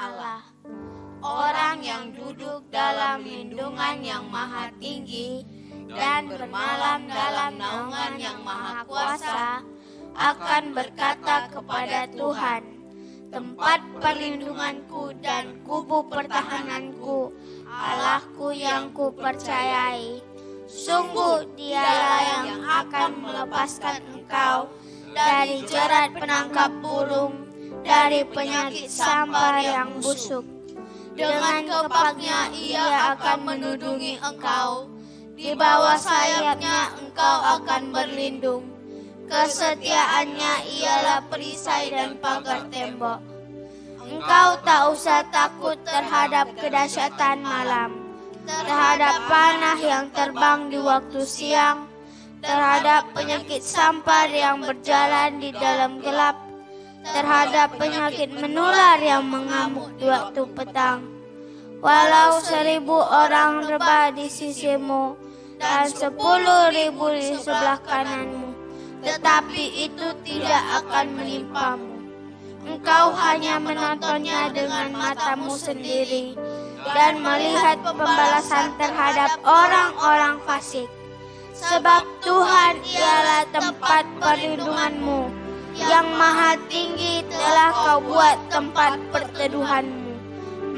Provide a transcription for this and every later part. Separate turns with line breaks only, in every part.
Allah. Orang yang duduk dalam lindungan yang maha tinggi dan bermalam dalam naungan yang maha kuasa akan berkata kepada Tuhan, tempat perlindunganku dan kubu pertahananku, Allahku yang kupercayai. Sungguh dialah yang akan melepaskan engkau dari jerat penangkap burung, dari penyakit sampar yang busuk. Dengan kepaknya ia akan menudungi engkau, di bawah sayapnya engkau akan berlindung. Kesetiaannya ialah perisai dan pagar tembok. Engkau tak usah takut terhadap kedahsyatan malam, terhadap panah yang terbang di waktu siang, terhadap penyakit sampar yang berjalan di dalam gelap, terhadap penyakit menular yang mengamuk di waktu petang. Walau 1,000 orang rebah di sisimu dan 10.000 di sebelah kananmu, tetapi itu tidak akan menimpamu. Engkau hanya menontonnya dengan matamu sendiri dan melihat pembalasan terhadap orang-orang fasik. Sebab Tuhan ialah tempat perlindunganmu, yang maha tinggi telah kau buat tempat perteduhanmu.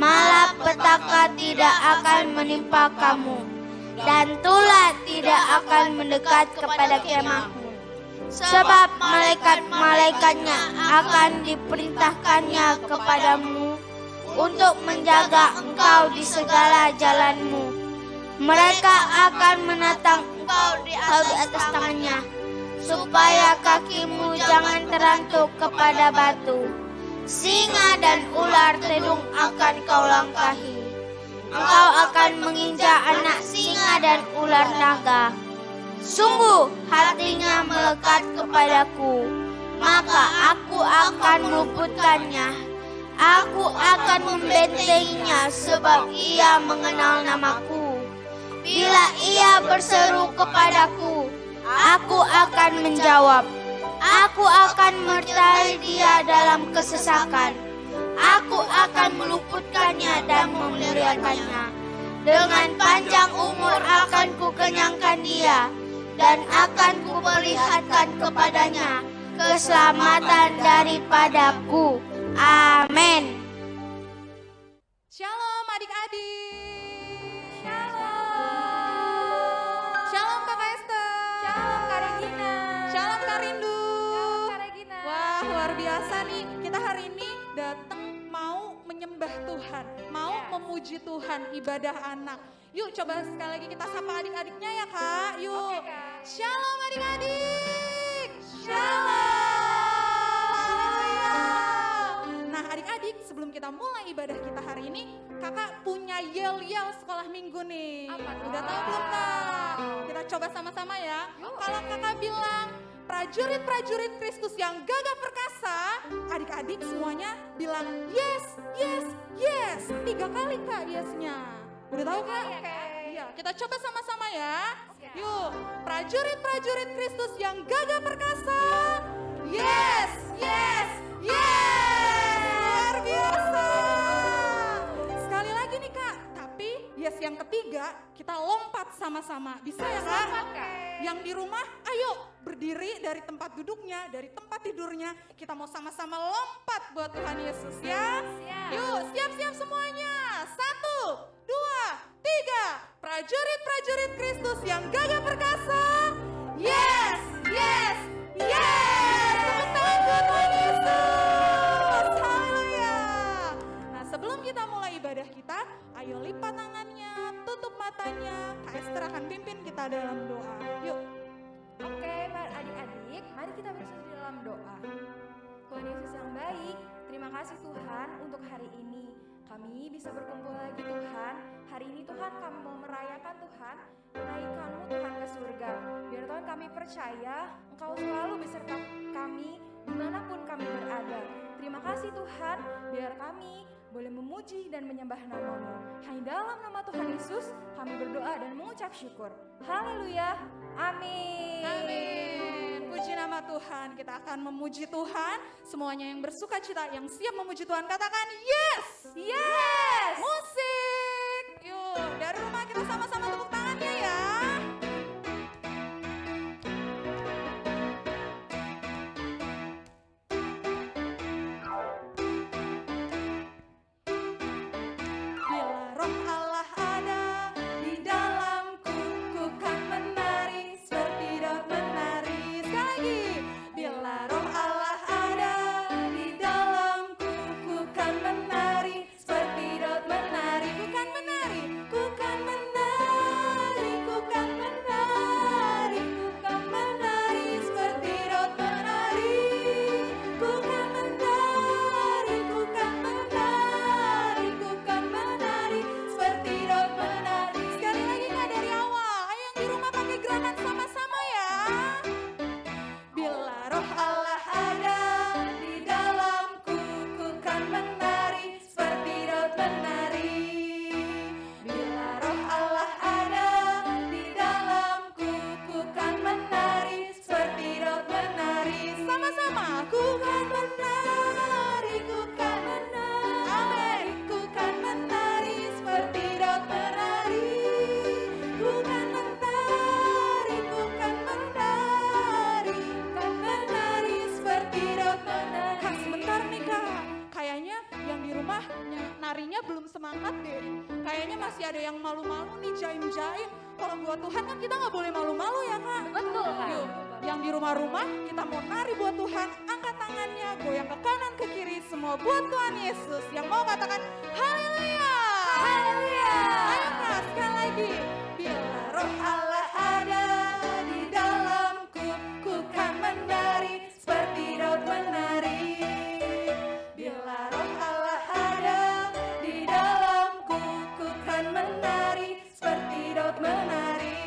Malapetaka tidak akan menimpa kamu, dan tulah tidak akan mendekat kepada kemahmu. Sebab malaikat-malaikatnya akan diperintahkannya kepadamu untuk menjaga engkau di segala jalanmu. Mereka akan menatang engkau di atas tangannya, supaya kakimu jangan terantuk kepada batu. Singa dan ular tedung akan kau langkahi. Engkau akan menginjak anak singa dan ular naga. Sungguh hatinya melekat kepadaku, maka aku akan meluputkannya. Aku akan membentenginya sebab ia mengenal namaku. Bila ia berseru kepadaku, aku akan menjawab. Aku akan menyertai dia dalam kesesakan. Aku akan meluputkannya dan memuliakannya. Dengan panjang umur akan kukenyangkan dia, dan akan kuperlihatkan kepadanya keselamatan daripadaku. Amin.
Shalom adik-adik. Shalom. Shalom Kakak Esther.
Shalom Kak Regina.
Shalom Kak Rindu.
Shalom Kak Regina.
Wah, luar biasa nih. Kita hari ini datang mau menyembah Tuhan, mau memuji Tuhan, ibadah anak. Yuk coba sekali lagi kita sapa adik-adiknya ya Kak. Yuk.
Oke, Kak.
Shalom adik-adik. Shalom. Nah adik-adik, sebelum kita mulai ibadah kita hari ini, kakak punya yel-yel sekolah minggu nih.
Apa tuh?
Udah tahu belum Kak? Kita coba sama-sama ya. Kalau kakak bilang prajurit-prajurit Kristus yang gagah perkasa, adik-adik semuanya bilang yes, yes, yes. 3 kali Kak yes-nya. Udah tahu Kak? Iya, kita coba sama-sama ya. Yuk, prajurit-prajurit Kristus yang gagah perkasa. Yes, yes, yes. Luar biasa. Sekali lagi nih Kak, tapi yes yang ketiga kita lompat sama-sama. Bisa ya Kak? Yang di rumah, ayo berdiri dari tempat duduknya, dari tempat tidurnya. Kita mau sama-sama lompat buat Tuhan Yesus ya. Yuk, siap-siap semuanya. 1, 2, 3. Prajurit-prajurit Kristus yang gagah perkasa. Yes, yes, yes. Tepuk tangan buat Tuhan Yesus. Haleluya. Nah, sebelum kita mulai ibadah kita, ayo lipat tangannya, tutup matanya. Kak Esther akan pimpin kita dalam doa. Yuk.
Oke, adik-adik, mari kita bersatu di dalam doa. Tuhan Yesus yang baik, terima kasih Tuhan untuk hari ini. Kami bisa berkumpul lagi Tuhan. Hari ini Tuhan kami mau merayakan Tuhan, menaikkan-Mu Tuhan ke surga. Biar Tuhan kami percaya Engkau selalu beserta kami dimanapun kami berada. Terima kasih Tuhan, biar kami boleh memuji dan menyembah nama-Mu. Hanya dalam nama Tuhan Yesus kami berdoa dan mengucap syukur. Haleluya. Amin.
Amin. Puji nama Tuhan, kita akan memuji Tuhan. Semuanya yang bersuka cita, yang siap memuji Tuhan, katakan yes!
Yes!
Musik! Yuk, dari rumah kita sama-sama tepuk tangannya ya. Bila roh Allah ada di dalamku, ku kan menari seperti Daud menari. Sekali lagi. Bila roh Allah ada di dalamku, ku kan menari seperti Daud menari. Ku kan menari, ku kan menari, ku kan menari, ku kan menari seperti Daud menari. Ku kan menari, ku kan menari, ku kan menari seperti Daud menari. Sekali lagi nggak dari awal, ayo yang di rumah pakai gerakan sama-sama ya. Bila roh Allah ada di dalamku, ku kan menari seperti Daud menari. Bila roh Allah ada di dalamku, ku kan menari seperti Daud menari. Sama-sama, ku kan menari, ku kan menari. Amin. Ku kan menari seperti Daud menari. Ku kan menari, ku kan menari, kan menari seperti Daud menari. Kak, sebentar nih Kak. Kayaknya yang di rumah narinya belum semangat deh. Kayaknya masih ada yang malu-malu nih jaim-jaim. Kalau buat Tuhan kan kita nggak boleh malu-malu ya Kak.
Betul, Kak.
Yuk, yang di rumah-rumah kita mau nari buat Tuhan. Angkat tangannya, goyang ke kanan ke kiri. Semua buat Tuhan Yesus. Yang mau katakan haleluya.
Haleluya.
Ayo Kak, sekali lagi. Bila roh Allah ada di dalamku, ku kan menari seperti Daud menari. Bila roh Allah ada di dalamku, ku kan menari seperti Daud menari.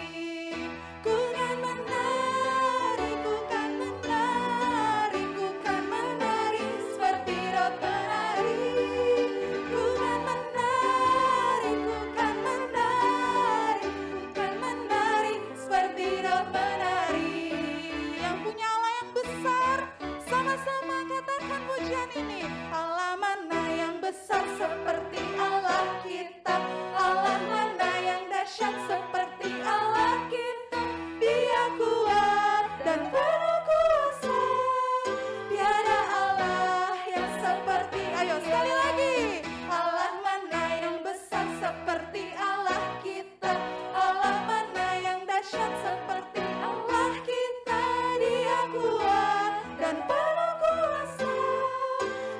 Ku kan menari, ku kan menari, ku kan menari seperti Daud menari. Ku kan menari, ku kan menari, ku kan menari seperti Daud menari. Yang punya Allah yang besar, sama-sama katakan pujian ini. Allah mana yang besar seperti Allah kita, Allah mana yang dahsyat seperti Allah kita. Dia kuat dan penuh kuasa, tiada Allah yang seperti. Ayo sekali lagi. Allah mana yang besar seperti Allah kita, Allah mana yang dahsyat seperti Allah kita. Dia kuat dan penuh kuasa,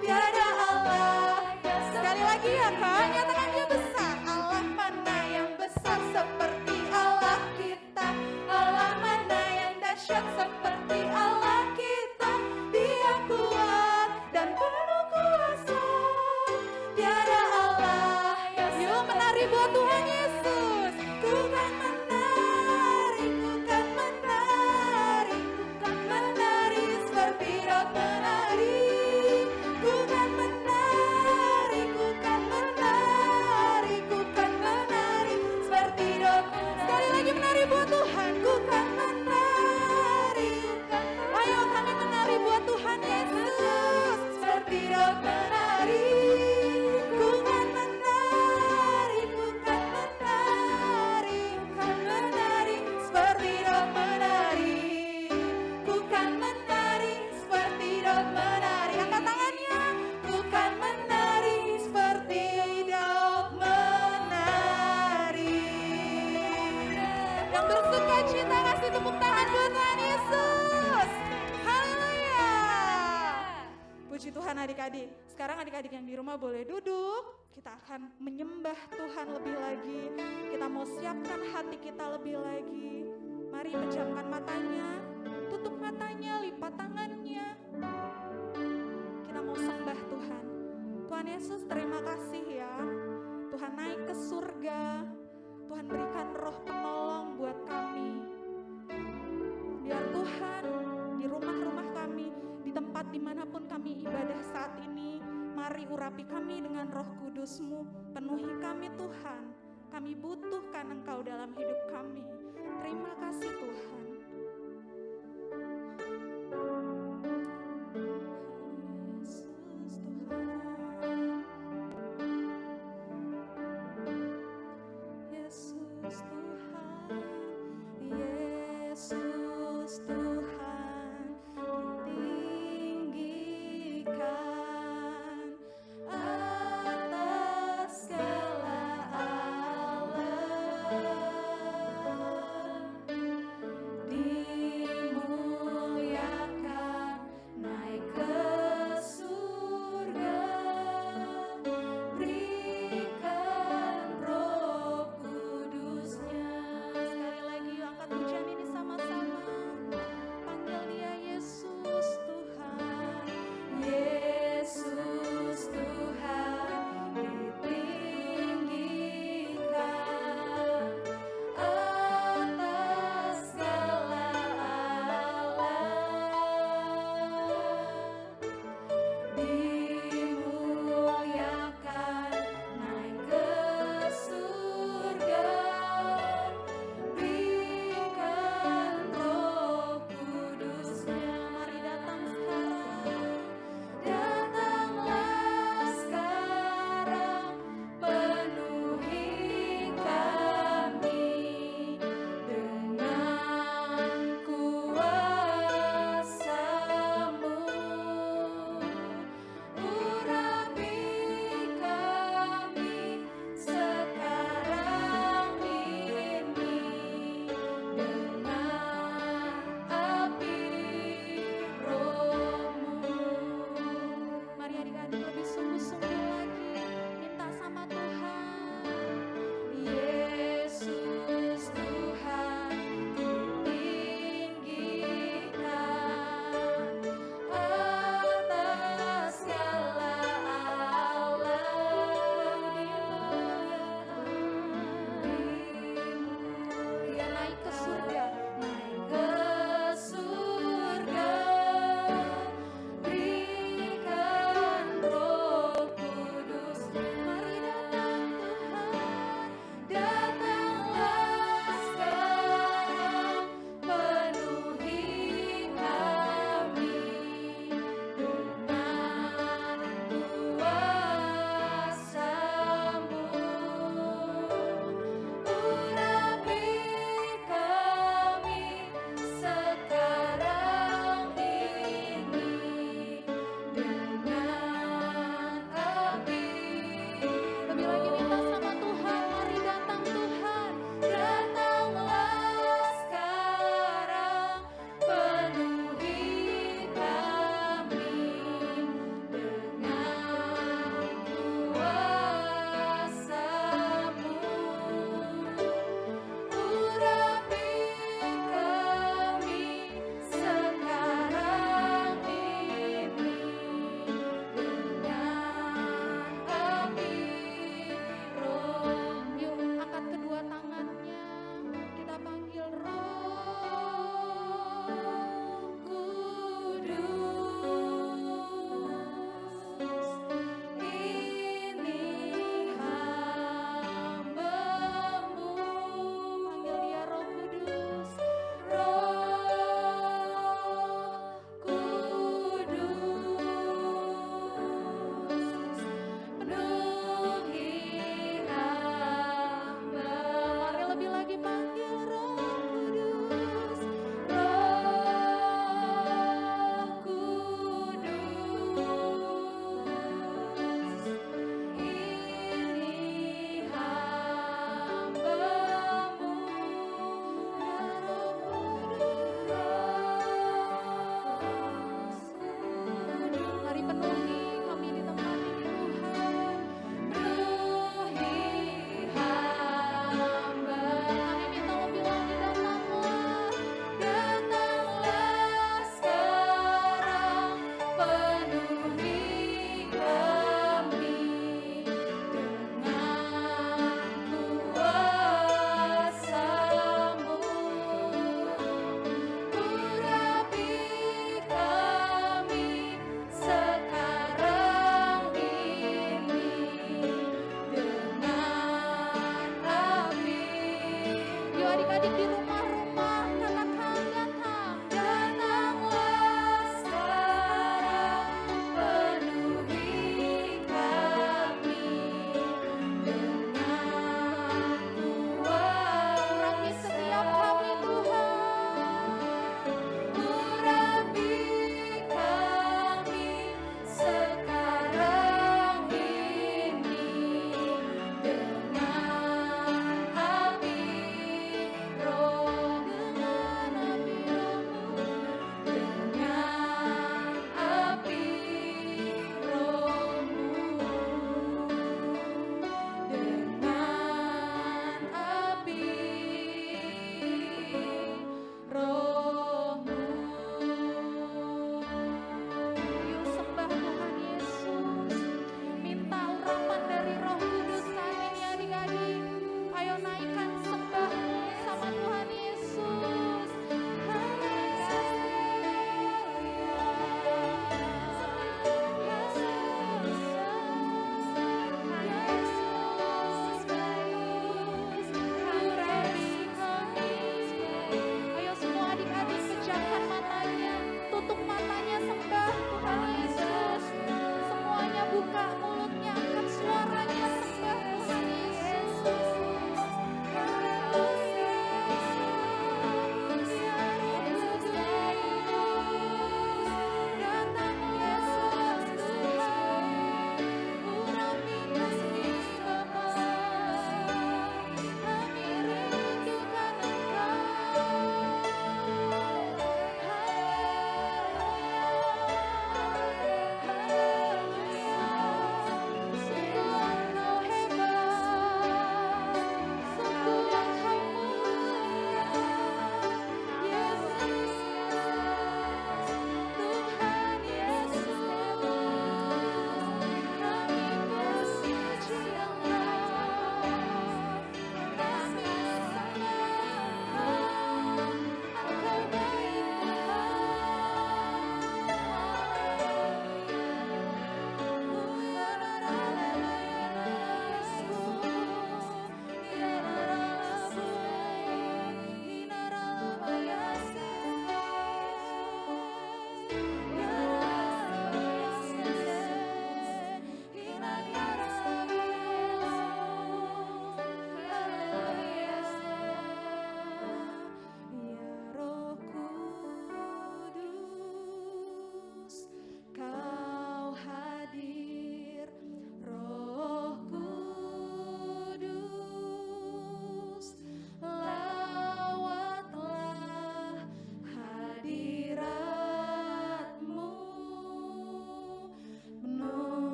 tiada Allah yang sekali lagi ya Kak, nyatakan dia besar. Allah mana yang besar seperti Allah kita, Allah mana yang dahsyat seperti Allah kita. Dia kuat dan penuh kuasa, tiada Allah yang. Yuk menari buat Tuhan Yesus. Ku kan menari, ku kan menari, ku kan menari seperti Daud menari. Ku kan menari, ku kan menari, ku kan menari seperti Daud menari. Sekali lagi menari buat Tuhan. Ku kan menari. Ayo kami menari buat Tuhan Yesus seperti Daud menari. Ku kan menari, ku kan menari, ku kan menari seperti Daud menari. Ku kan menari seperti Daud menari. Angkat tangannya. Ku kan menari seperti Daud menari. Yang bersuka cita kasih tepuk tangan buat Tuhan Yesus. Haleluya. Puji Tuhan adik-adik. Sekarang adik-adik yang di rumah boleh duduk. Kita akan menyembah Tuhan lebih lagi. Kita mau siapkan hati kita lebih lagi. Mari pejamkan matanya. Tutup matanya, lipat tangannya. Kita mau sembah Tuhan. Tuhan Yesus, terima kasih ya. Tuhan naik ke surga. Tuhan berikan roh penolong buat kami. Biar Tuhan di rumah-rumah kami, di tempat dimanapun kami ibadah saat ini, mari urapi kami dengan roh kudus-Mu. Penuhi kami Tuhan. Kami butuhkan Engkau dalam hidup kami. Terima kasih Tuhan.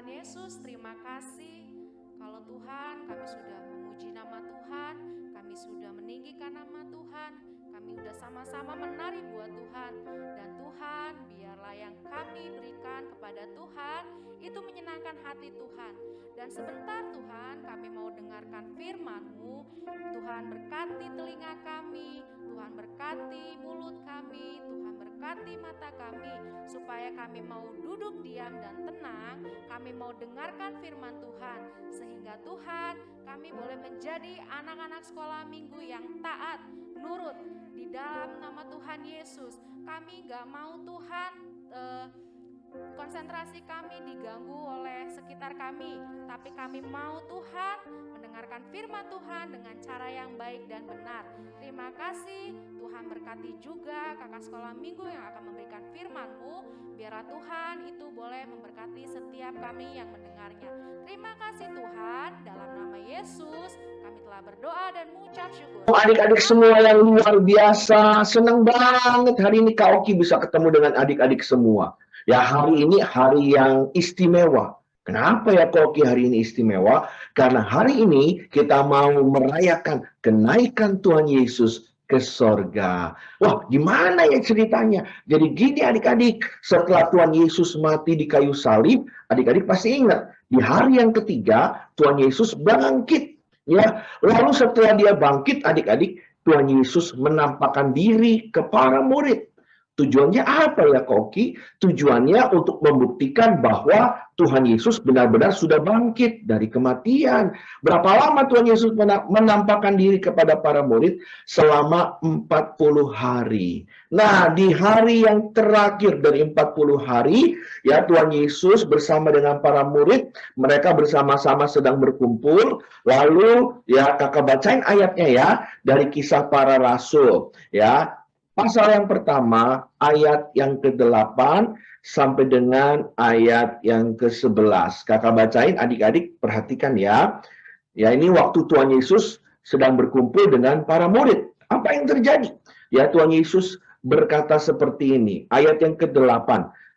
Tuhan Yesus, terima kasih kalau Tuhan kami sudah memuji nama Tuhan, kami sudah meninggikan nama Tuhan, kami sudah sama-sama menari buat Tuhan. Dan Tuhan, biarlah yang kami berikan kepada Tuhan itu menyenangkan hati Tuhan. Dan sebentar Tuhan, kami mau dengarkan firman-Mu. Tuhan berkati telinga kami, Tuhan berkati mulut kami, Tuhan berkati mata kami, supaya kami mau duduk diam dan tenang, kami mau dengarkan firman Tuhan, sehingga Tuhan kami boleh menjadi anak-anak sekolah minggu yang taat, nurut di dalam nama Tuhan Yesus. Kami gak mau Tuhan konsentrasi kami diganggu oleh sekitar kami, tapi kami mau Tuhan mendengarkan firman Tuhan dengan cara yang baik dan benar. Terima kasih Tuhan, berkati juga kakak sekolah minggu yang akan memberikan firman-Mu, biarlah Tuhan itu boleh memberkati setiap kami yang mendengarnya. Terima kasih Tuhan, dalam nama Yesus kami telah berdoa dan mengucap syukur.
Adik-adik semua yang luar biasa, senang banget hari ini Kak Oki bisa ketemu dengan adik-adik semua. Ya, hari ini hari yang istimewa. Kenapa ya Kak Oki hari ini istimewa? Karena hari ini kita mau merayakan kenaikan Tuhan Yesus ke sorga. Wah, gimana ya ceritanya? Jadi gini adik-adik, setelah Tuhan Yesus mati di kayu salib, adik-adik pasti ingat, di hari yang ketiga Tuhan Yesus bangkit. Ya, lalu setelah dia bangkit, adik-adik, Tuhan Yesus menampakkan diri ke para murid. Tujuannya apa ya Kak Oki? Tujuannya untuk membuktikan bahwa Tuhan Yesus benar-benar sudah bangkit dari kematian. Berapa lama Tuhan Yesus menampakkan diri kepada para murid? Selama 40 hari. Nah, di hari yang terakhir dari 40 hari, ya Tuhan Yesus bersama dengan para murid, mereka bersama-sama sedang berkumpul. Lalu ya kakak bacain ayatnya ya, dari Kisah Para Rasul. Ya, pasal yang pertama, ayat yang ke-8 sampai dengan ayat yang ke-11. Kakak bacain, adik-adik perhatikan ya. Ya, ini waktu Tuhan Yesus sedang berkumpul dengan para murid. Apa yang terjadi? Ya, Tuhan Yesus berkata seperti ini. Ayat yang ke-8.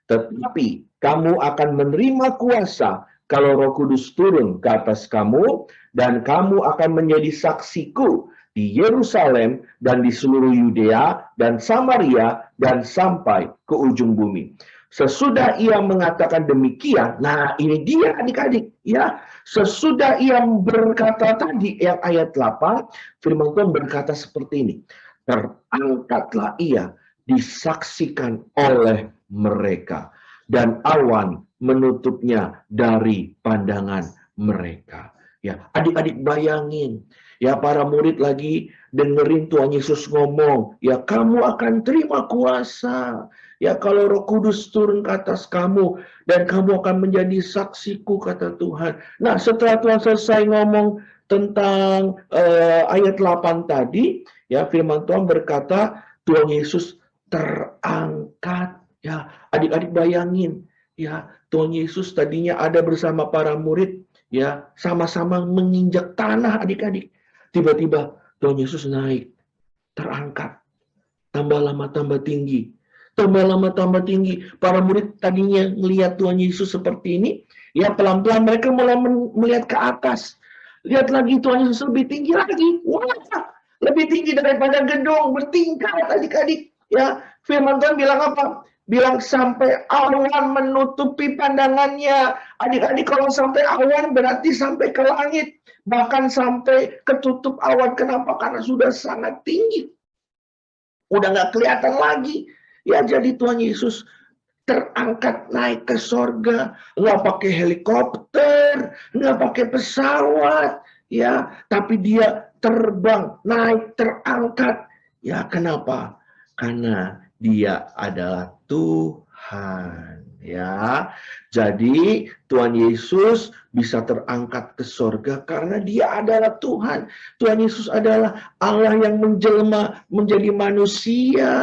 Tetapi kamu akan menerima kuasa kalau Roh Kudus turun ke atas kamu, dan kamu akan menjadi saksiku di Yerusalem dan di seluruh Yudea dan Samaria dan sampai ke ujung bumi. Sesudah ia mengatakan demikian, nah ini dia adik-adik ya. Sesudah ia berkata tadi yang ayat 8, firman Tuhan berkata seperti ini. Terangkatlah ia, disaksikan oleh mereka, dan awan menutupnya dari pandangan mereka. Ya, adik-adik bayangin, ya para murid lagi dengerin Tuhan Yesus ngomong, ya kamu akan terima kuasa, ya kalau Roh Kudus turun ke atas kamu, dan kamu akan menjadi saksiku, kata Tuhan. Nah, setelah Tuhan selesai ngomong tentang ayat 8 tadi, ya firman Tuhan berkata, Tuhan Yesus terangkat. Ya, adik-adik bayangin, ya Tuhan Yesus tadinya ada bersama para murid, ya sama-sama menginjak tanah adik-adik. Tiba-tiba Tuhan Yesus naik, terangkat, tambah lama tambah tinggi, tambah lama tambah tinggi. Para murid tadinya melihat Tuhan Yesus seperti ini, ya pelan-pelan mereka mulai melihat ke atas. Lihat lagi Tuhan Yesus lebih tinggi lagi. Wah, lebih tinggi daripada gedung bertingkat adik-adik. Ya, firman Tuhan bilang apa? Bilang sampai awan menutupi pandangannya. Adik-adik, kalau sampai awan berarti sampai ke langit. Bahkan sampai ketutup awan. Kenapa? Karena sudah sangat tinggi. Udah nggak kelihatan lagi. Ya, jadi Tuhan Yesus terangkat naik ke sorga. Nggak pakai helikopter. Nggak pakai pesawat. Ya, tapi dia terbang, naik, terangkat. Ya, kenapa? Karena dia adalah Tuhan, ya. Jadi Tuhan Yesus bisa terangkat ke sorga karena dia adalah Tuhan. Tuhan Yesus adalah Allah yang menjelma menjadi manusia.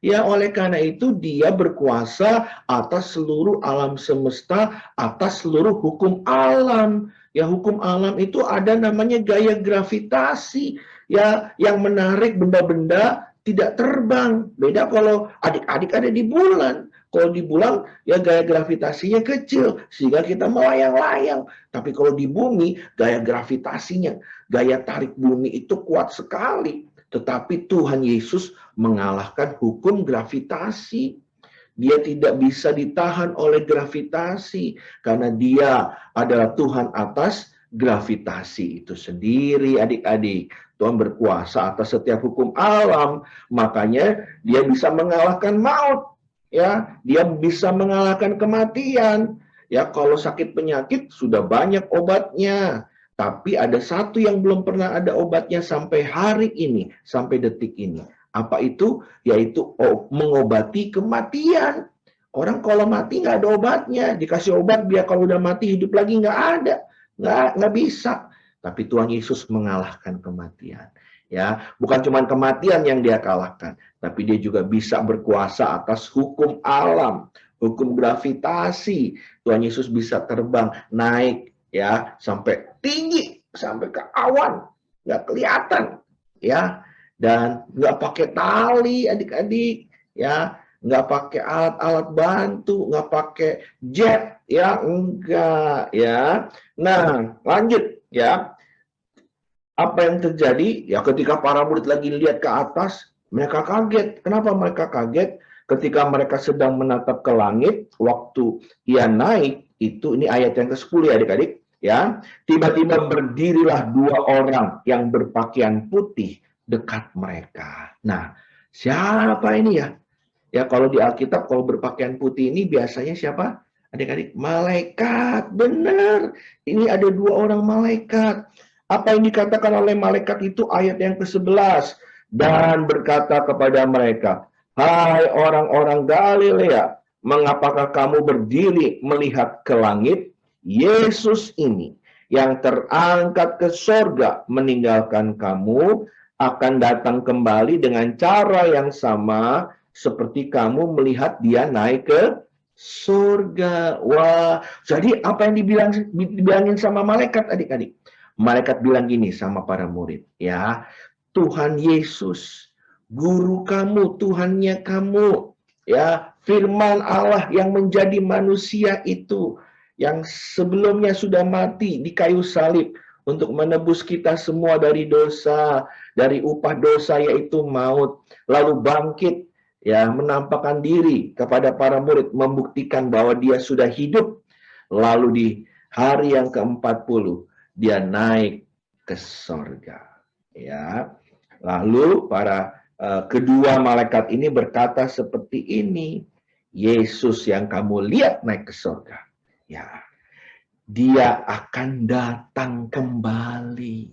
Ya, oleh karena itu dia berkuasa atas seluruh alam semesta, atas seluruh hukum alam. Ya, hukum alam itu ada namanya gaya gravitasi, ya, yang menarik benda-benda tidak terbang. Beda kalau adik-adik ada di bulan. Kalau di bulan ya gaya gravitasinya kecil sehingga kita melayang-layang. Tapi kalau di bumi gaya gravitasinya, gaya tarik bumi itu kuat sekali. Tetapi Tuhan Yesus mengalahkan hukum gravitasi. Dia tidak bisa ditahan oleh gravitasi karena dia adalah Tuhan atas gravitasi itu sendiri, adik-adik. Tuhan berkuasa atas setiap hukum alam, makanya dia bisa mengalahkan maut. Ya, dia bisa mengalahkan kematian. Ya, kalau sakit penyakit sudah banyak obatnya, tapi ada satu yang belum pernah ada obatnya sampai hari ini, sampai detik ini. Apa itu? Yaitu mengobati kematian. Orang kalau mati nggak ada obatnya, dikasih obat biar kalau udah mati hidup lagi nggak ada, nggak bisa. Tapi Tuhan Yesus mengalahkan kematian. Ya, bukan cuma kematian yang dia kalahkan, tapi dia juga bisa berkuasa atas hukum alam, hukum gravitasi. Tuhan Yesus bisa terbang naik ya sampai tinggi, sampai ke awan, nggak kelihatan, ya. Dan nggak pakai tali, adik-adik, ya, nggak pakai alat-alat bantu, nggak pakai jet, ya, enggak, ya. Nah, lanjut, ya. Apa yang terjadi? Ya, ketika para murid lagi lihat ke atas, mereka kaget. Kenapa mereka kaget? Ketika mereka sedang menatap ke langit, waktu ia naik, ini ayat yang ke-10 ya, adik-adik, ya. Tiba-tiba berdirilah dua orang yang berpakaian putih dekat mereka. Nah, siapa ini ya? Ya, kalau di Alkitab, kalau berpakaian putih ini biasanya siapa? Adik-adik, malaikat. Benar. Ini ada dua orang malaikat. Apa yang dikatakan oleh malaikat itu ayat yang ke-11. Dan berkata kepada mereka, hai orang-orang Galilea, mengapakah kamu berdiri melihat ke langit? Yesus ini yang terangkat ke sorga meninggalkan kamu, akan datang kembali dengan cara yang sama seperti kamu melihat dia naik ke surga. Wah, jadi apa yang dibilangin sama malaikat, adik-adik? Malaikat bilang gini sama para murid, ya, Tuhan Yesus, guru kamu, Tuhannya kamu, ya, firman Allah yang menjadi manusia itu, yang sebelumnya sudah mati di kayu salib, untuk menebus kita semua dari dosa, dari upah dosa yaitu maut, lalu bangkit, ya, menampakkan diri kepada para murid, membuktikan bahwa dia sudah hidup, lalu di hari yang ke-40 dia naik ke sorga, ya. Lalu para kedua malaikat ini berkata seperti ini, Yesus yang kamu lihat naik ke sorga, ya, dia akan datang kembali.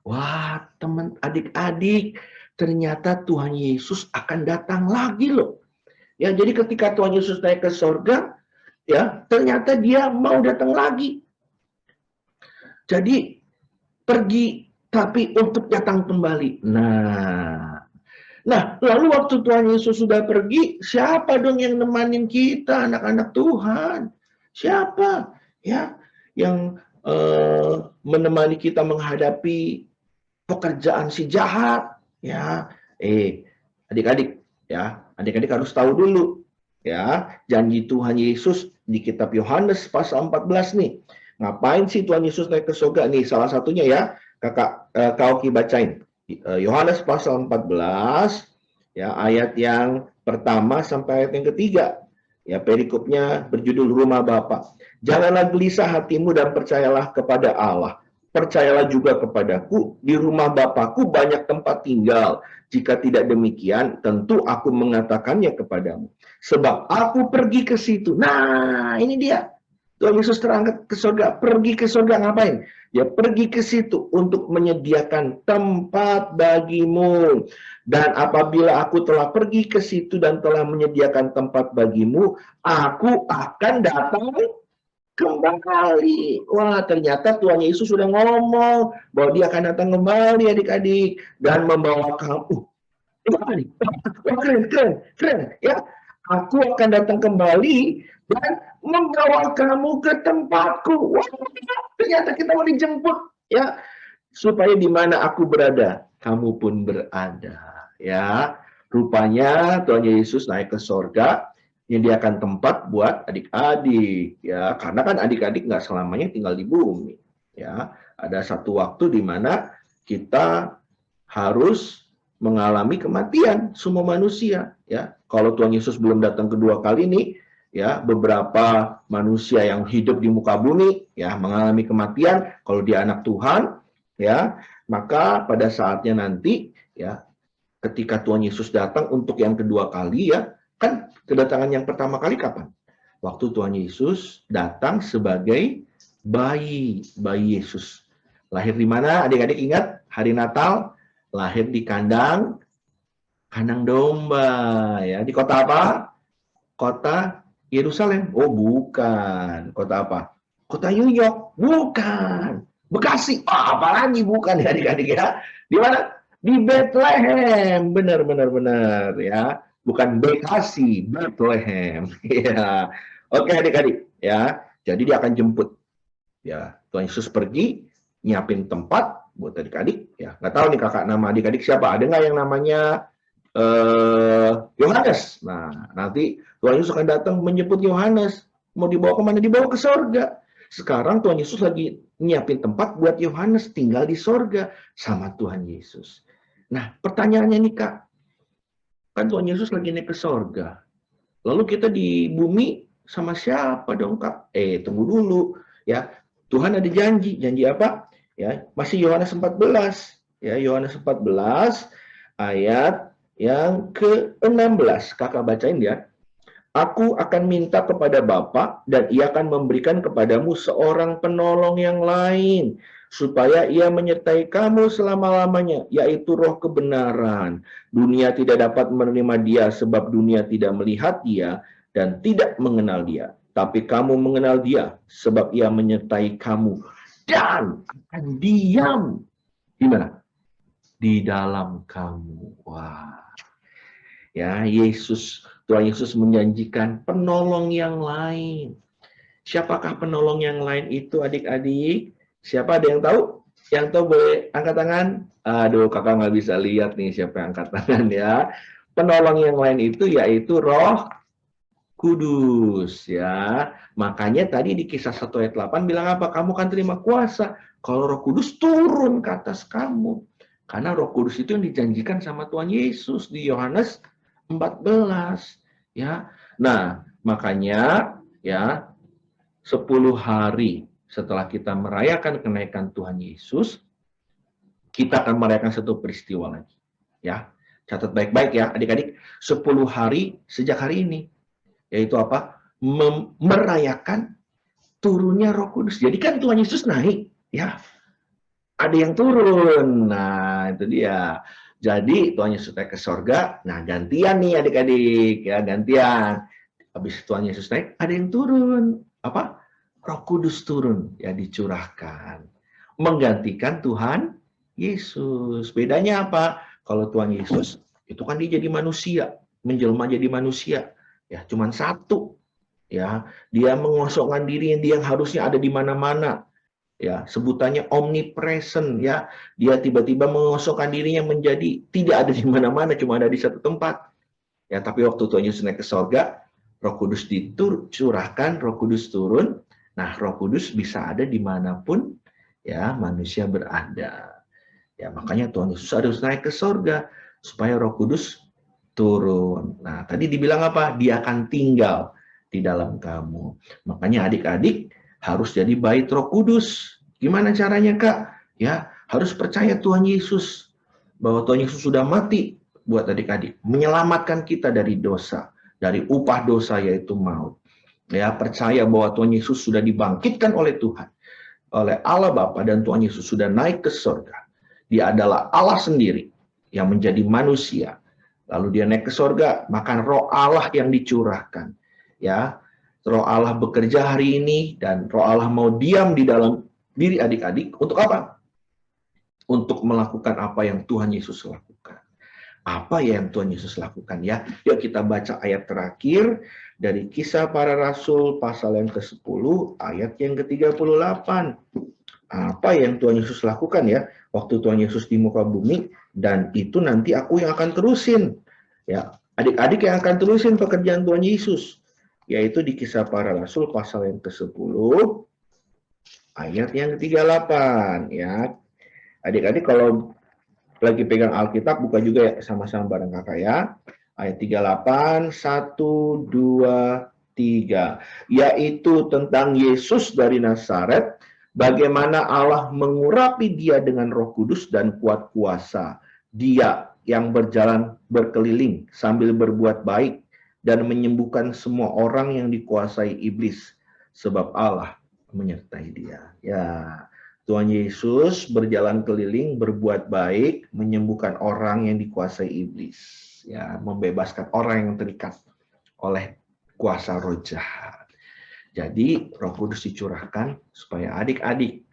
Wah, teman adik-adik, ternyata Tuhan Yesus akan datang lagi loh. Ya, jadi ketika Tuhan Yesus naik ke sorga, ya, ternyata dia mau datang lagi. Jadi pergi tapi untuk datang kembali. Nah, lalu waktu Tuhan Yesus sudah pergi, siapa dong yang nemanin kita, anak-anak Tuhan? Siapa? Ya, yang menemani kita menghadapi pekerjaan si jahat, ya. Adik-adik, ya, adik-adik harus tahu dulu, ya, janji Tuhan Yesus di kitab Yohanes pasal 14 nih. Ngapain sih Tuhan Yesus naik ke surga nih? Salah satunya ya, Kak Oki bacain. Yohanes pasal 14, ya, ayat yang pertama sampai ayat yang ketiga. Ya, perikopnya berjudul Rumah Bapa. Janganlah gelisah hatimu dan percayalah kepada Allah. Percayalah juga kepadaku, di rumah Bapakku banyak tempat tinggal. Jika tidak demikian, tentu aku mengatakannya kepadamu. Sebab aku pergi ke situ. Nah, ini dia. Tuhan Yesus terangkat ke surga. Pergi ke surga ngapain? Ya, pergi ke situ untuk menyediakan tempat bagimu. Dan apabila aku telah pergi ke situ dan telah menyediakan tempat bagimu, aku akan datang kembali. Wah, ternyata Tuhan Yesus sudah ngomong bahwa dia akan datang kembali, adik-adik, dan membawa kamu. Keren. Ya, aku akan datang kembali dan membawa kamu ke tempatku. Wah, ternyata kita mau dijemput, ya, supaya di mana aku berada, kamu pun berada. ya. Rupanya Tuhan Yesus naik ke sorga, menyediakan tempat buat adik-adik, ya. Karena kan adik-adik nggak selamanya tinggal di bumi, ya. Ada satu waktu di mana kita harus mengalami kematian, semua manusia, ya. Kalau Tuhan Yesus belum datang kedua kali nih, ya, beberapa manusia yang hidup di muka bumi, ya, mengalami kematian. Kalau dia anak Tuhan, ya, maka pada saatnya nanti, ya, ketika Tuhan Yesus datang untuk yang kedua kali, ya, kan kedatangan yang pertama kali kapan? Waktu Tuhan Yesus datang sebagai bayi Yesus. Lahir di mana? Adik-adik ingat hari Natal? Lahir di kandang domba, ya. Di kota apa? Kota Yerusalem. Oh, bukan. Kota apa? Kota New York. Bukan. Bekasi. Oh, apalagi bukan ya adik-adik ya. Di mana? Di Bethlehem, benar ya, bukan Bekasi, Bethlehem, ya. Oke adik-adik, ya. Jadi dia akan jemput, ya. Tuhan Yesus pergi, nyiapin tempat buat adik-adik, ya. Nggak tahu nih kakak nama adik-adik siapa? Ada nggak yang namanya Yohanes? Nah, nanti Tuhan Yesus akan datang menjemput Yohanes. Mau dibawa kemana? Dibawa ke sorga. Sekarang Tuhan Yesus lagi nyiapin tempat buat Yohanes tinggal di sorga sama Tuhan Yesus. Nah, pertanyaannya nih Kak, kan Tuhan Yesus lagi naik ke sorga. Lalu kita di bumi sama siapa dong Kak? Tunggu dulu, ya. Tuhan ada janji apa? Ya, masih Yohanes 14, ya, Yohanes 14 ayat yang ke-16. Kakak bacain ya. Aku akan minta kepada Bapa dan ia akan memberikan kepadamu seorang penolong yang lain, supaya ia menyertai kamu selama-lamanya, yaitu Roh kebenaran. Dunia tidak dapat menerima dia sebab dunia tidak melihat dia dan tidak mengenal dia. Tapi kamu mengenal dia sebab ia menyertai kamu dan akan diam. Di mana? Di dalam kamu. Wah. Ya, Tuhan Yesus menjanjikan penolong yang lain. Siapakah penolong yang lain itu adik-adik? Siapa, ada yang tahu? Yang tahu boleh angkat tangan. Aduh, kakak nggak bisa lihat nih siapa yang angkat tangan ya. Penolong yang lain itu yaitu Roh Kudus, ya. Makanya tadi di Kisah 1 ayat 8 bilang apa? Kamu akan terima kuasa kalau Roh Kudus turun ke atas kamu. Karena Roh Kudus itu yang dijanjikan sama Tuhan Yesus di Yohanes 14, ya. Nah, makanya ya 10 hari setelah kita merayakan kenaikan Tuhan Yesus, kita akan merayakan satu peristiwa lagi. Ya, catat baik-baik ya adik-adik. 10 hari sejak hari ini. Yaitu apa? Merayakan turunnya Roh Kudus. Jadi kan Tuhan Yesus naik. Ya, ada yang turun. Nah, itu dia. Jadi Tuhan Yesus naik ke sorga. Nah, gantian nih adik-adik. Ya, gantian. Habis Tuhan Yesus naik, ada yang turun. Apa? Roh Kudus turun, ya, dicurahkan, menggantikan Tuhan Yesus. Bedanya apa? Kalau Tuhan Yesus itu kan dia jadi manusia, menjelma jadi manusia, ya, cuman satu, ya, dia mengosongkan diri yang harusnya ada di mana-mana, ya, sebutannya omnipresent, ya, dia tiba-tiba mengosongkan dirinya menjadi tidak ada di mana-mana, cuma ada di satu tempat, ya. Tapi waktu Tuhan Yesus naik ke sorga, Roh Kudus dicurahkan, Roh Kudus turun. Nah, Roh Kudus bisa ada dimanapun ya manusia berada. Ya, makanya Tuhan Yesus harus naik ke sorga supaya Roh Kudus turun. Nah, tadi dibilang apa? Dia akan tinggal di dalam kamu. Makanya adik-adik harus jadi bait Roh Kudus. Gimana caranya, Kak? Ya, harus percaya Tuhan Yesus, bahwa Tuhan Yesus sudah mati buat adik-adik, menyelamatkan kita dari dosa, dari upah dosa yaitu maut. Ya, percaya bahwa Tuhan Yesus sudah dibangkitkan oleh Tuhan, oleh Allah Bapa, dan Tuhan Yesus sudah naik ke surga. Dia adalah Allah sendiri yang menjadi manusia. Lalu dia naik ke surga, maka Roh Allah yang dicurahkan. Ya, Roh Allah bekerja hari ini dan Roh Allah mau diam di dalam diri adik-adik untuk apa? Untuk melakukan apa yang Tuhan Yesus lakukan. Apa yang Tuhan Yesus lakukan ya? Yuk kita baca ayat terakhir dari Kisah Para Rasul pasal yang ke-10 ayat yang ke-38. apa yang Tuhan Yesus lakukan ya waktu Tuhan Yesus di muka bumi, dan itu nanti aku yang akan terusin. Ya, adik-adik yang akan terusin pekerjaan Tuhan Yesus, yaitu di Kisah Para Rasul pasal yang ke-10 ayat yang ke-38 ya. Adik-adik kalau lagi pegang Alkitab buka juga ya sama-sama bareng kakak ya. Ayat 38, 1, 2, 3. Yaitu tentang Yesus dari Nazaret, bagaimana Allah mengurapi dia dengan Roh Kudus dan kuat kuasa. Dia yang berjalan berkeliling sambil berbuat baik dan menyembuhkan semua orang yang dikuasai iblis, sebab Allah menyertai dia. Ya, Tuhan Yesus berjalan keliling, berbuat baik, menyembuhkan orang yang dikuasai iblis, ya, membebaskan orang yang terikat oleh kuasa roh jahat. Jadi Roh Kudus dicurahkan supaya adik-adik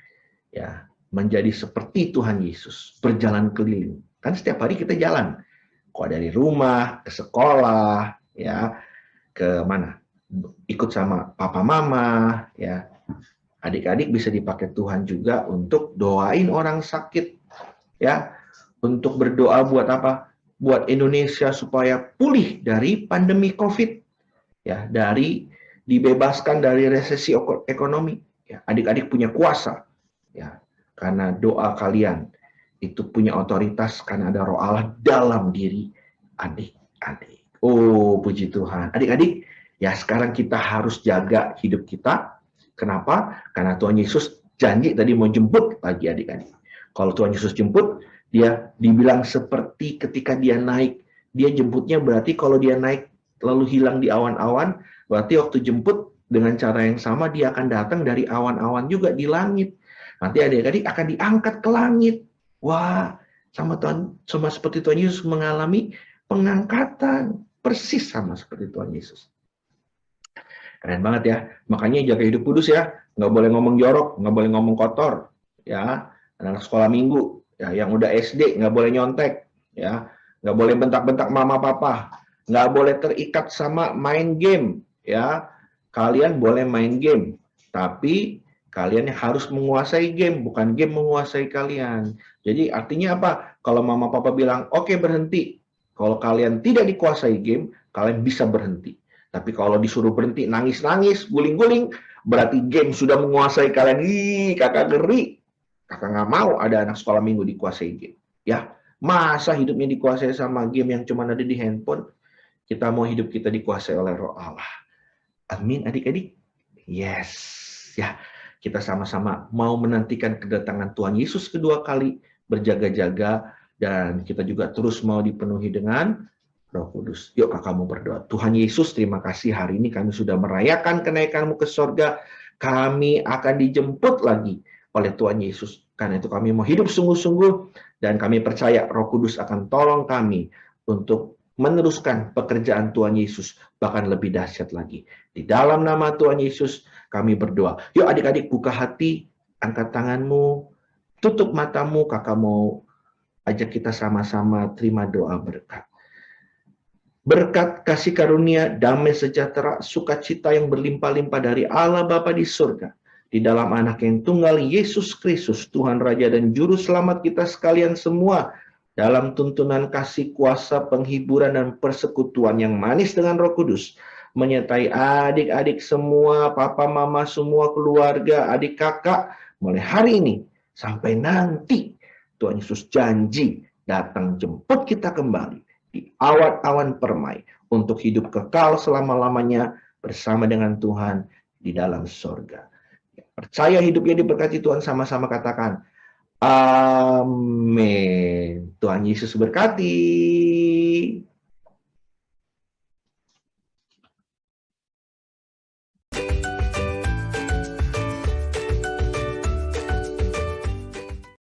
ya menjadi seperti Tuhan Yesus, berjalan keliling. Kan setiap hari kita jalan, kok dari rumah ke sekolah, ya ke mana, ikut sama papa mama, ya. Adik-adik bisa dipakai Tuhan juga untuk doain orang sakit, ya, untuk berdoa buat apa? Buat Indonesia supaya pulih dari pandemi COVID, ya, dari dibebaskan dari resesi ekonomi. Ya, adik-adik punya kuasa, ya, karena doa kalian itu punya otoritas karena ada Roh Allah dalam diri adik-adik. Oh, puji Tuhan. Adik-adik, ya sekarang kita harus jaga hidup kita. Kenapa? Karena Tuhan Yesus janji tadi mau jemput lagi adik-adik. Kalau Tuhan Yesus jemput, dia dibilang seperti ketika dia naik. Dia jemputnya berarti kalau dia naik lalu hilang di awan-awan, berarti waktu jemput dengan cara yang sama dia akan datang dari awan-awan juga di langit. Nanti adik-adik akan diangkat ke langit. Wah, sama seperti Tuhan Yesus mengalami pengangkatan. Persis sama seperti Tuhan Yesus. Keren banget ya. Makanya jaga hidup kudus ya. Nggak boleh ngomong jorok, nggak boleh ngomong kotor. Ya, anak sekolah minggu, ya, yang udah SD nggak boleh nyontek. Ya, nggak boleh bentak-bentak mama papa. Nggak boleh terikat sama main game. Ya, kalian boleh main game, tapi kalian harus menguasai game, bukan game menguasai kalian. Jadi artinya apa? Kalau mama papa bilang, oke, berhenti. Kalau kalian tidak dikuasai game, kalian bisa berhenti. Tapi kalau disuruh berhenti, nangis-nangis, guling-guling, berarti game sudah menguasai kalian. Ih, kakak ngeri. Kakak nggak mau ada anak sekolah minggu dikuasai game. Ya, masa hidupnya dikuasai sama game yang cuma ada di handphone? Kita mau hidup kita dikuasai oleh Roh Allah. Amin, adik-adik. Yes, ya. Kita sama-sama mau menantikan kedatangan Tuhan Yesus kedua kali, berjaga-jaga, dan kita juga terus mau dipenuhi dengan Roh Kudus. Yuk kakak mau berdoa. Tuhan Yesus, terima kasih hari ini kami sudah merayakan kenaikan-Mu ke sorga. Kami akan dijemput lagi oleh Tuhan Yesus. Karena itu kami mau hidup sungguh-sungguh, dan kami percaya Roh Kudus akan tolong kami untuk meneruskan pekerjaan Tuhan Yesus, bahkan lebih dahsyat lagi. Di dalam nama Tuhan Yesus, kami berdoa. Yuk adik-adik buka hati, angkat tanganmu, tutup matamu, kakak mau ajak kita sama-sama terima doa berkat. Berkat kasih karunia, damai sejahtera, sukacita yang berlimpah-limpah dari Allah Bapa di surga, di dalam anak yang tunggal Yesus Kristus, Tuhan Raja dan Juru Selamat kita sekalian semua, dalam tuntunan kasih kuasa, penghiburan, dan persekutuan yang manis dengan Roh Kudus, menyertai adik-adik semua, papa, mama, semua keluarga, adik, kakak, mulai hari ini sampai nanti Tuhan Yesus janji datang jemput kita kembali di awan-awan permai untuk hidup kekal selama-lamanya bersama dengan Tuhan di dalam sorga. Percaya hidupnya diberkati Tuhan, sama-sama katakan amin. Tuhan Yesus berkati.